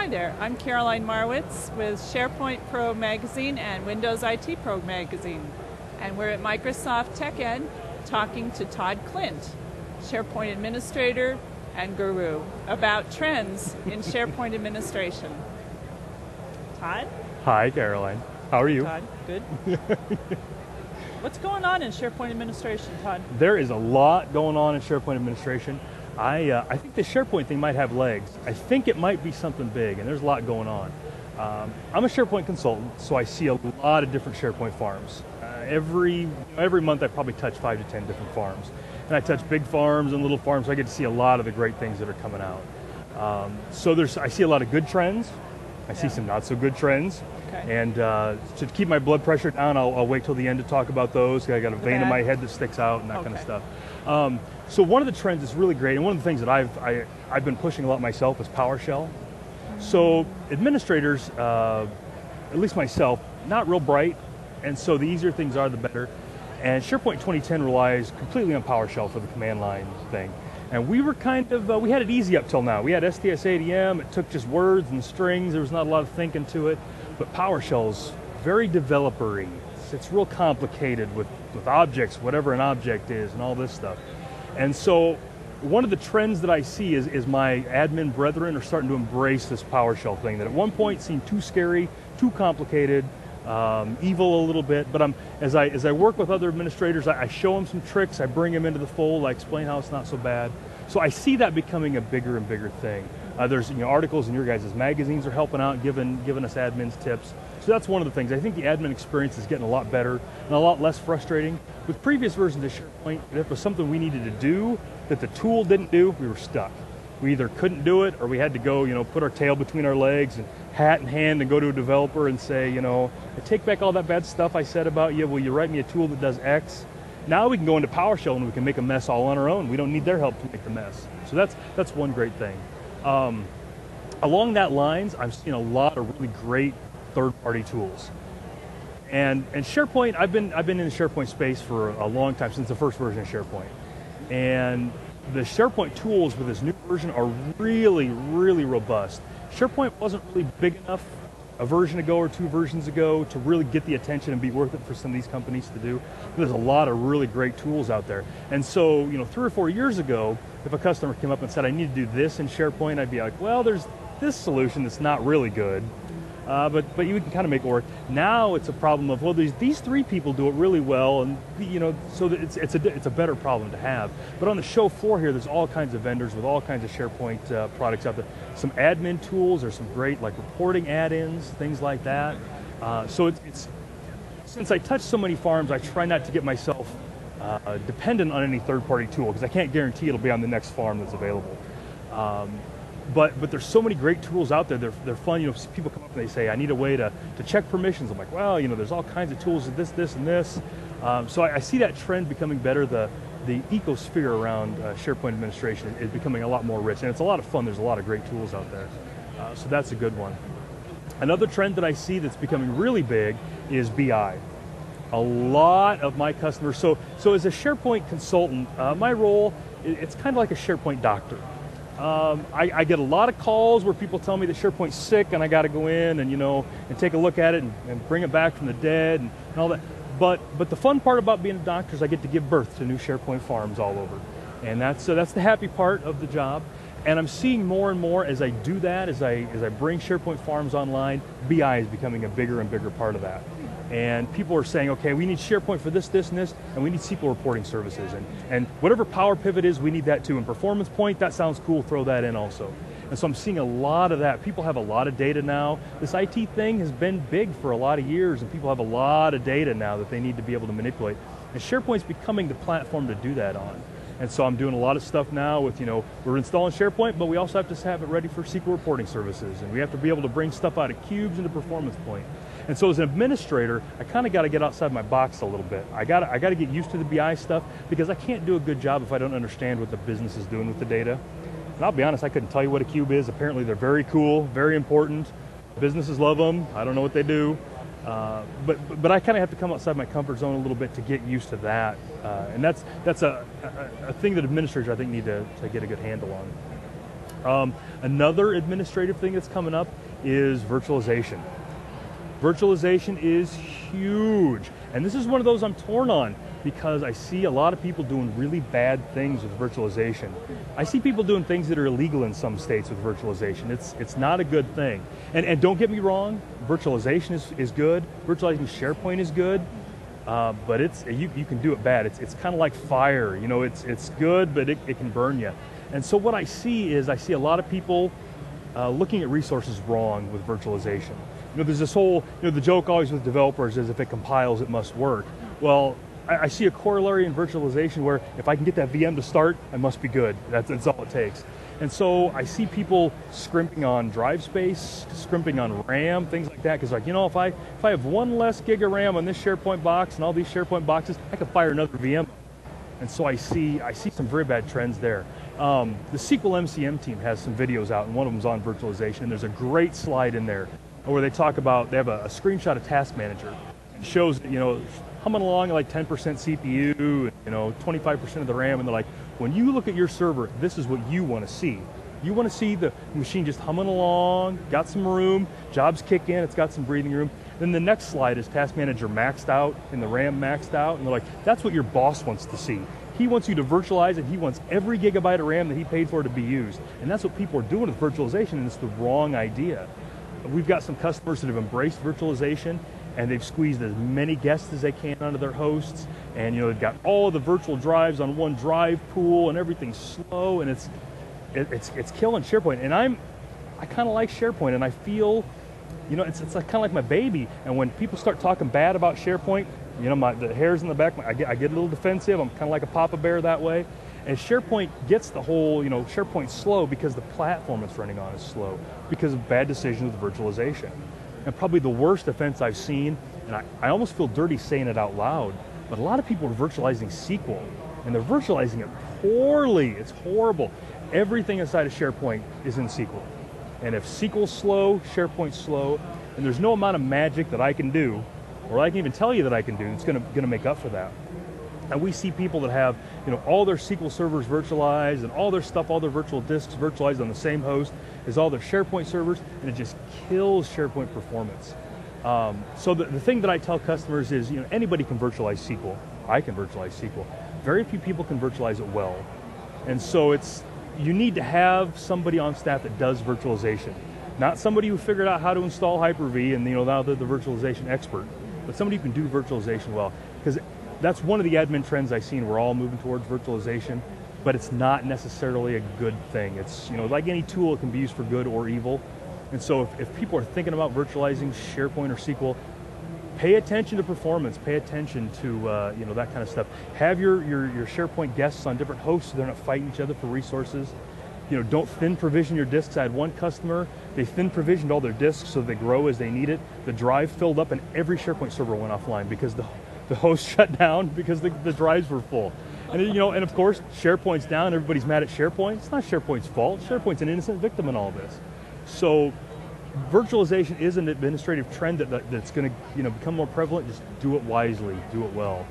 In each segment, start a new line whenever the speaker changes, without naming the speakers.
Hi there, I'm Caroline Marwitz with SharePoint Pro Magazine and Windows IT Pro Magazine. And we're at Microsoft TechEd talking to Todd Klindt, SharePoint Administrator and Guru, about trends in SharePoint administration. Todd?
Hi, Caroline. How are you?
Todd, good. What's going on in SharePoint administration, Todd?
There is a lot going on in SharePoint administration. I think the SharePoint thing might have legs. I think it might be something big, and there's a lot going on. I'm a SharePoint consultant, so I see a lot of different SharePoint farms. Every month I probably touch 5 to 10 different farms. And I touch big farms and little farms, so I get to see a lot of the great things that are coming out. I see a lot of good trends. I see some not so good trends.
Okay.
And to keep my blood pressure down, I'll wait till the end to talk about those. I got a vein in my head that sticks out and that kind of stuff. So one of the trends that's really great, and one of the things that I've been pushing a lot myself, is PowerShell. So administrators, at least myself, not real bright, and so the easier things are, the better. And SharePoint 2010 relies completely on PowerShell for the command line thing. And we were we had it easy up till now. We had STS-ADM, it took just words and strings, there was not a lot of thinking to it, but PowerShell's very developer-y. It's real complicated with objects, whatever an object is, and all this stuff. And so one of the trends that I see is my admin brethren are starting to embrace this PowerShell thing that at one point seemed too scary, too complicated, evil a little bit, but as I work with other administrators, I show them some tricks, I bring them into the fold, I explain how it's not so bad. So I see that becoming a bigger and bigger thing. There's articles in your guys' magazines are helping out, giving us admins tips. So that's one of the things. I think the admin experience is getting a lot better and a lot less frustrating. With previous versions of SharePoint, if it was something we needed to do that the tool didn't do, we were stuck. We either couldn't do it or we had to go, put our tail between our legs and hat in hand and go to a developer and say, I take back all that bad stuff I said about you, will you write me a tool that does X? Now we can go into PowerShell and we can make a mess all on our own. We don't need their help to make the mess. So that's one great thing. Along that lines, I'm seeing a lot of really great third-party tools. And SharePoint, I've been in the SharePoint space for a long time, since the first version of SharePoint. And the SharePoint tools with this new version are really, really robust. SharePoint wasn't really big enough a version ago or 2 versions ago to really get the attention and be worth it for some of these companies to do. There's a lot of really great tools out there. And so, 3 or 4 years ago, if a customer came up and said, I need to do this in SharePoint, I'd be like, well, there's this solution that's not really good. But you can kind of make it work. Now it's a problem of, well, these 3 people do it really well, and so it's a better problem to have. But on the show floor here, there's all kinds of vendors with all kinds of SharePoint products out there. Some admin tools, or some great reporting add-ins, things like that. So since I touch so many farms, I try not to get myself dependent on any third-party tool, because I can't guarantee it'll be on the next farm that's available. But there's so many great tools out there. They're fun. People come up and they say, I need a way to check permissions. I'm like, well, there's all kinds of tools of this, and this. So I see that trend becoming better. The ecosphere around SharePoint administration is becoming a lot more rich, and it's a lot of fun. There's a lot of great tools out there. So that's a good one. Another trend that I see that's becoming really big is BI. A lot of my customers, so as a SharePoint consultant, my role, it's kind of like a SharePoint doctor. I get a lot of calls where people tell me that SharePoint's sick and I got to go in and take a look at it and bring it back from the dead and all that. But the fun part about being a doctor is I get to give birth to new SharePoint farms all over, and that's the happy part of the job. And I'm seeing more and more as I do that, as I bring SharePoint farms online, BI is becoming a bigger and bigger part of that. And people are saying, okay, we need SharePoint for this, and this, and we need SQL reporting services. And whatever Power Pivot is, we need that too. And Performance Point, that sounds cool, throw that in also. And so I'm seeing a lot of that. People have a lot of data now. This IT thing has been big for a lot of years, and people have a lot of data now that they need to be able to manipulate. And SharePoint's becoming the platform to do that on. And so I'm doing a lot of stuff now with, we're installing SharePoint, but we also have to have it ready for SQL reporting services. And we have to be able to bring stuff out of cubes into Performance Point. And so as an administrator, I kind of got to get outside my box a little bit. I got to get used to the BI stuff, because I can't do a good job if I don't understand what the business is doing with the data. And I'll be honest, I couldn't tell you what a cube is. Apparently they're very cool, very important. Businesses love them. I don't know what they do. But I kind of have to come outside my comfort zone a little bit to get used to that. And that's a thing that administrators, I think, need to get a good handle on. Another administrative thing that's coming up is virtualization. Virtualization is huge, and this is one of those I'm torn on because I see a lot of people doing really bad things with virtualization. I see people doing things that are illegal in some states with virtualization. It's not a good thing. And don't get me wrong, virtualization is good. Virtualizing SharePoint is good, but you can do it bad. It's kind of like fire. You know, it's good, but it can burn you. And so what I see a lot of people looking at resources wrong with virtualization. You know, there's this whole, the joke always with developers is if it compiles, it must work. Well, I see a corollary in virtualization where if I can get that VM to start, I must be good. That's all it takes. And so I see people scrimping on drive space, scrimping on RAM, things like that, because like, if I have one less gig of RAM on this SharePoint box and all these SharePoint boxes, I can fire another VM. And so I see some very bad trends there. The SQL MCM team has some videos out, and one of them's on virtualization, and there's a great slide in there where they talk about, they have a screenshot of Task Manager. It shows, humming along at like 10% CPU, 25% of the RAM, and they're like, when you look at your server, this is what you want to see. You want to see the machine just humming along, got some room, jobs kick in, it's got some breathing room. Then the next slide is Task Manager maxed out and the RAM maxed out, and they're like, that's what your boss wants to see. He wants you to virtualize it. He wants every gigabyte of RAM that he paid for to be used. And that's what people are doing with virtualization, and it's the wrong idea. We've got some customers that have embraced virtualization, and they've squeezed as many guests as they can onto their hosts, and they've got all of the virtual drives on one drive pool, and everything's slow, and it's killing SharePoint. And I kind of like SharePoint, and I feel, it's like, kind of like my baby. And when people start talking bad about SharePoint, the hairs in the back, I get a little defensive. I'm kind of like a Papa Bear that way. And SharePoint gets the whole, SharePoint's slow because the platform it's running on is slow because of bad decisions with virtualization. And probably the worst offense I've seen, and I almost feel dirty saying it out loud, but a lot of people are virtualizing SQL, and they're virtualizing it poorly. It's horrible. Everything inside of SharePoint is in SQL. And if SQL's slow, SharePoint's slow, and there's no amount of magic that I can do, or I can even tell you that I can do, it's gonna make up for that. And we see people that have, all their SQL servers virtualized and all their stuff, all their virtual disks virtualized on the same host as all their SharePoint servers, and it just kills SharePoint performance. So the thing that I tell customers is, anybody can virtualize SQL. I can virtualize SQL. Very few people can virtualize it well. And so you need to have somebody on staff that does virtualization. Not somebody who figured out how to install Hyper-V and now they're the virtualization expert, but somebody who can do virtualization well. Because that's one of the admin trends I've seen. We're all moving towards virtualization, but it's not necessarily a good thing. It's, like any tool, it can be used for good or evil. And so if people are thinking about virtualizing SharePoint or SQL, pay attention to performance, pay attention to that kind of stuff. Have your SharePoint guests on different hosts so they're not fighting each other for resources. Don't thin provision your disks. I had one customer, they thin provisioned all their disks so they grow as they need it. The drive filled up and every SharePoint server went offline because the host shut down because the drives were full. And and of course, SharePoint's down, everybody's mad at SharePoint. It's not SharePoint's fault. SharePoint's an innocent victim in all this. So virtualization is an administrative trend that's going to become more prevalent. Just do it wisely, do it well.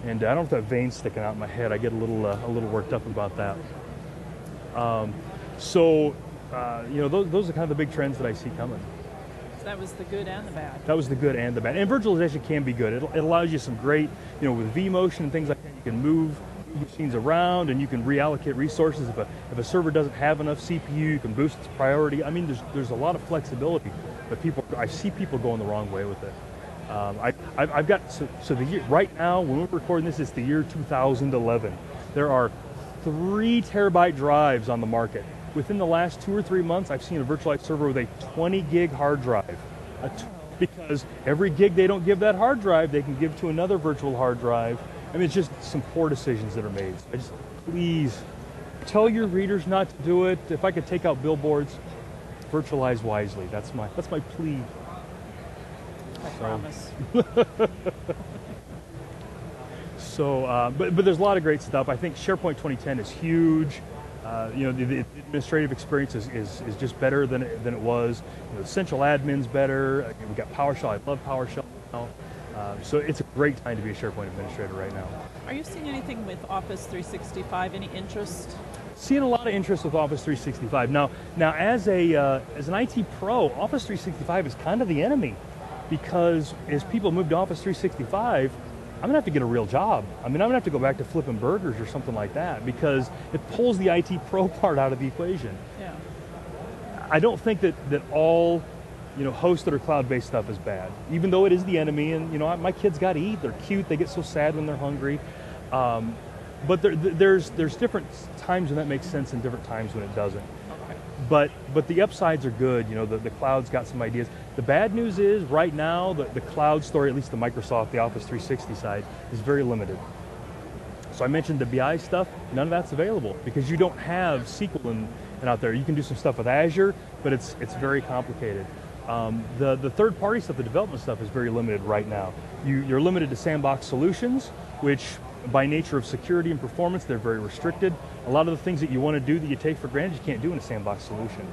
And I don't know if that vein's sticking out in my head. I get a little worked up about that. Those are kind of the big trends that I see coming.
So that was the good and the bad.
That was the good and the bad. And virtualization can be good. It allows you some great, with vMotion and things like that, you can move machines around and you can reallocate resources. If a server doesn't have enough CPU, you can boost its priority. I mean, there's a lot of flexibility, but I see people going the wrong way with it. I've got, so the year, right now, when we're recording this, it's the year 2011. There are 3 terabyte drives on the market. Within the last 2 or 3 months, I've seen a virtualized server with a 20 gig hard drive. Because every gig they don't give that hard drive, they can give to another virtual hard drive. I mean, it's just some poor decisions that are made. Please, tell your readers not to do it. If I could take out billboards, virtualize wisely. That's my plea.
I promise.
But there's a lot of great stuff. I think SharePoint 2010 is huge. The administrative experience is just better than it was. The central admin's better. We've got PowerShell. I love PowerShell now. So it's a great time to be a SharePoint administrator right now.
Are you seeing anything with Office 365? Any interest?
Seeing a lot of interest with Office 365. Now as an IT pro, Office 365 is kind of the enemy, because as people move to Office 365, I'm gonna have to get a real job. I mean, I'm gonna have to go back to flipping burgers or something like that, because it pulls the IT pro part out of the equation.
Yeah.
I don't think that all, hosted or cloud-based stuff is bad, even though it is the enemy. And my kids got to eat. They're cute. They get so sad when they're hungry. But there's different times when that makes sense and different times when it doesn't.
Okay.
But the upsides are good. The cloud's got some ideas. The bad news is right now the cloud story, at least the Microsoft, the Office 360 side, is very limited. So I mentioned the BI stuff. None of that's available because you don't have SQL and out there. You can do some stuff with Azure, but it's very complicated. The third-party stuff, the development stuff, is very limited right now. You're limited to sandbox solutions, which by nature of security and performance, they're very restricted. A lot of the things that you want to do that you take for granted, you can't do in a sandbox solution.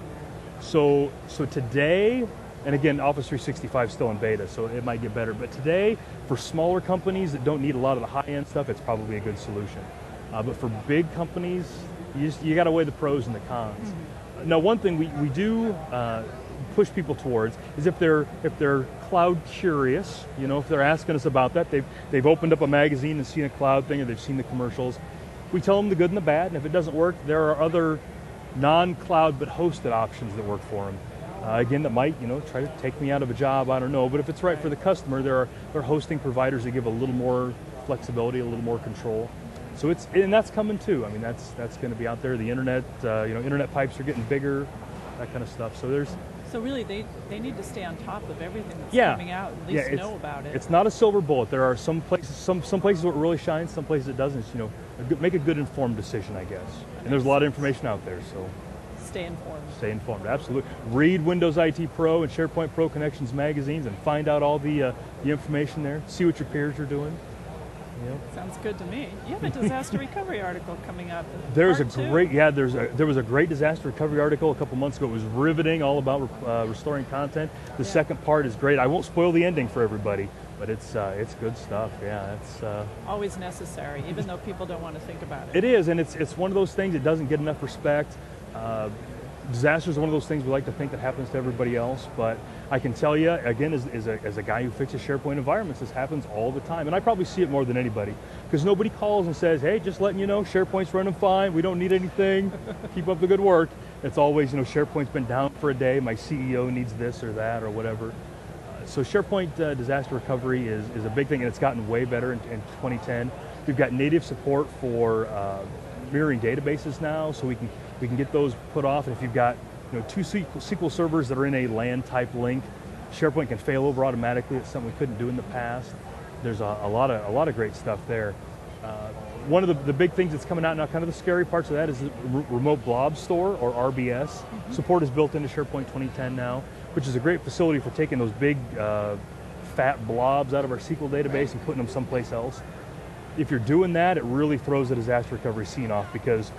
So today, and again, Office 365 is still in beta, so it might get better, but today, for smaller companies that don't need a lot of the high-end stuff, it's probably a good solution. But for big companies, you got to weigh the pros and the cons. Mm-hmm. Now, one thing we do push people towards is if they're cloud curious, if they're asking us about that, they've opened up a magazine and seen a cloud thing, or they've seen the commercials. We tell them the good and the bad, and if it doesn't work, there are other non-cloud but hosted options that work for them. Again, that might try to take me out of a job, I don't know, but if it's right for the customer, there are hosting providers that give a little more flexibility, a little more control. So and that's coming too. I mean, that's going to be out there. The internet, internet pipes are getting bigger, that kind of stuff.
So really, they need to stay on top of everything that's
yeah,
coming out, at least know about it.
It's not a silver bullet. There are some places, some places where it really shines, some places it doesn't. Make a good informed decision, I guess. And there's a lot of information out there, so.
Stay informed. Stay
informed, absolutely. Read Windows IT Pro and SharePoint Pro Connections magazines and find out all the information there. See what your peers are doing.
Sounds good to me. You have a disaster recovery article coming up.
There was a great disaster recovery article a couple months ago. It was riveting, all about restoring content. The second part is great. I won't spoil the ending for everybody, but it's good stuff. Yeah, it's
always necessary, even though people don't want to think about it.
It is, and it's one of those things that doesn't get enough respect. Disaster is one of those things we like to think that happens to everybody else, but I can tell you, again, as a guy who fixes SharePoint environments, this happens all the time, and I probably see it more than anybody, because nobody calls and says, hey, just letting you know, SharePoint's running fine, we don't need anything, keep up the good work. It's always, SharePoint's been down for a day, my CEO needs this or that or whatever. So SharePoint disaster recovery is a big thing, and it's gotten way better in 2010. We've got native support for mirroring databases now, so we can get those put off. And if you've got two SQL servers that are in a LAN type link, SharePoint can fail over automatically. It's something we couldn't do in the past. There's a lot of great stuff there. One of the big things that's coming out now, kind of the scary parts of that, is the remote blob store, or RBS. Mm-hmm. Support is built into SharePoint 2010 now, which is a great facility for taking those big fat blobs out of our SQL database and putting them someplace else. If you're doing that, it really throws the disaster recovery scene off, because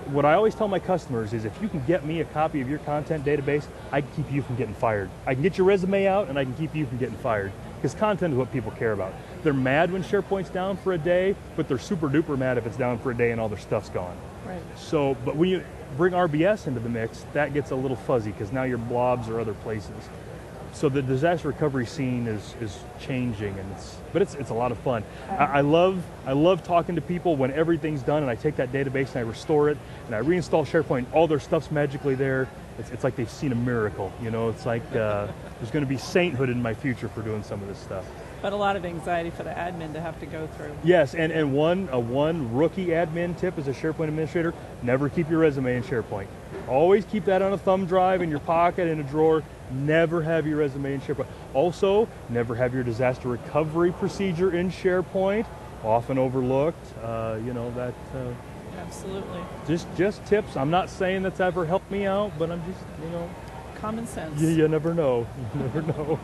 what I always tell my customers is, if you can get me a copy of your content database, I can keep you from getting fired. I can get your resume out, and I can keep you from getting fired, because content is what people care about. They're mad when SharePoint's down for a day, but they're super duper mad if it's down for a day and all their stuff's gone.
Right.
So, but when you bring RBS into the mix, that gets a little fuzzy, because now your blobs are other places. So the disaster recovery scene is changing, and it's a lot of fun. I love talking to people when everything's done, and I take that database and I restore it, and I reinstall SharePoint. All their stuff's magically there. It's like they've seen a miracle. It's like there's going to be sainthood in my future for doing some of this stuff.
But a lot of anxiety for the admin to have to go through.
Yes, and one rookie admin tip as a SharePoint administrator: never keep your resume in SharePoint. Always keep that on a thumb drive in your pocket, in a drawer. Never have your resume in SharePoint. Also, never have your disaster recovery procedure in SharePoint. Often overlooked.
Absolutely.
Just tips. I'm not saying that's ever helped me out, but I'm just,
common sense.
You never know. You never know.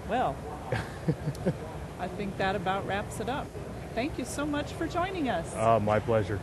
Well, I think that about wraps it up. Thank you so much for joining us.
My pleasure.